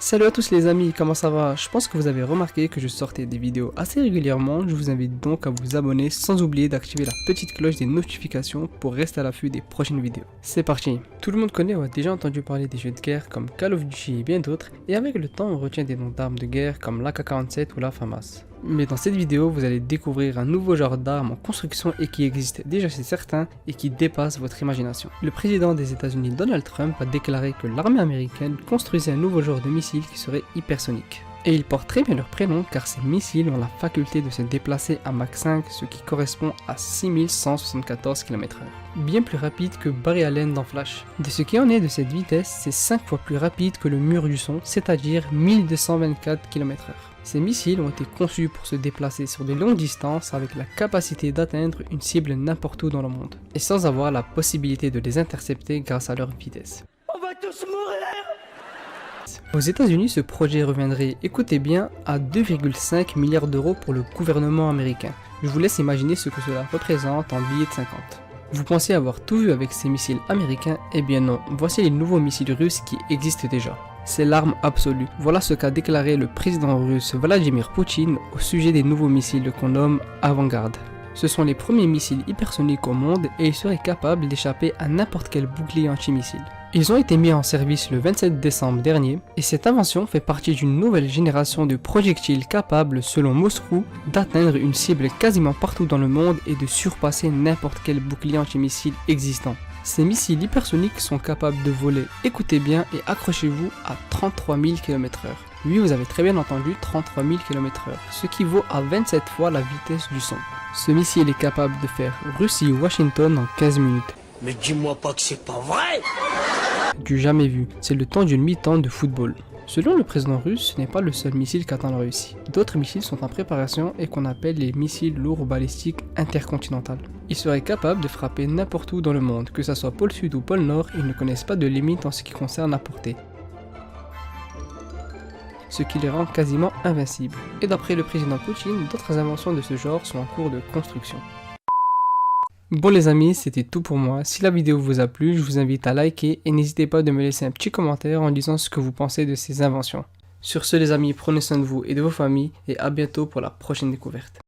Salut à tous les amis, comment ça va? Je pense que vous avez remarqué que je sortais des vidéos assez régulièrement, je vous invite donc à vous abonner sans oublier d'activer la petite cloche des notifications pour rester à l'affût des prochaines vidéos. C'est parti! Tout le monde connaît ou a déjà entendu parler des jeux de guerre comme Call of Duty et bien d'autres, et avec le temps on retient des noms d'armes de guerre comme l'AK-47 ou la FAMAS. Mais dans cette vidéo, vous allez découvrir un nouveau genre d'armes en construction et qui existe déjà chez certains et qui dépasse votre imagination. Le président des États-Unis Donald Trump a déclaré que l'armée américaine construisait un nouveau genre de missile qui serait hypersonique. Et ils portent très bien leur prénom car ces missiles ont la faculté de se déplacer à Mach 5, ce qui correspond à 6174 km/h. Bien plus rapide que Barry Allen dans Flash. De ce qui en est de cette vitesse, c'est 5 fois plus rapide que le mur du son, c'est-à-dire 1224 km/h. Ces missiles ont été conçus pour se déplacer sur de longues distances avec la capacité d'atteindre une cible n'importe où dans le monde, et sans avoir la possibilité de les intercepter grâce à leur vitesse. On va tous mourir! Aux États-Unis, ce projet reviendrait, écoutez bien, à 2,5 milliards d'euros pour le gouvernement américain. Je vous laisse imaginer ce que cela représente en billets de 50. Vous pensez avoir tout vu avec ces missiles américains? Eh bien non, voici les nouveaux missiles russes qui existent déjà. C'est l'arme absolue. Voilà ce qu'a déclaré le président russe Vladimir Poutine au sujet des nouveaux missiles qu'on nomme Avant-Garde. Ce sont les premiers missiles hypersoniques au monde et ils seraient capables d'échapper à n'importe quel bouclier antimissile. Ils ont été mis en service le 27 décembre dernier et cette invention fait partie d'une nouvelle génération de projectiles capables, selon Moscou, d'atteindre une cible quasiment partout dans le monde et de surpasser n'importe quel bouclier antimissile existant. Ces missiles hypersoniques sont capables de voler, écoutez bien et accrochez-vous, à 33 000 km/h. Oui, vous avez très bien entendu, 33 000 km/h, ce qui vaut à 27 fois la vitesse du son. Ce missile est capable de faire Russie-Washington en 15 minutes. Mais dis-moi pas que c'est pas vrai! Du jamais vu, c'est le temps d'une mi-temps de football. Selon le président russe, ce n'est pas le seul missile qu'attend la Russie. D'autres missiles sont en préparation et qu'on appelle les missiles lourds balistiques intercontinentaux. Ils seraient capables de frapper n'importe où dans le monde, que ce soit pôle sud ou pôle nord, ils ne connaissent pas de limite en ce qui concerne la portée. Ce qui les rend quasiment invincibles. Et d'après le président Poutine, d'autres inventions de ce genre sont en cours de construction. Bon les amis, c'était tout pour moi. Si la vidéo vous a plu, je vous invite à liker et n'hésitez pas de me laisser un petit commentaire en disant ce que vous pensez de ces inventions. Sur ce les amis, prenez soin de vous et de vos familles et à bientôt pour la prochaine découverte.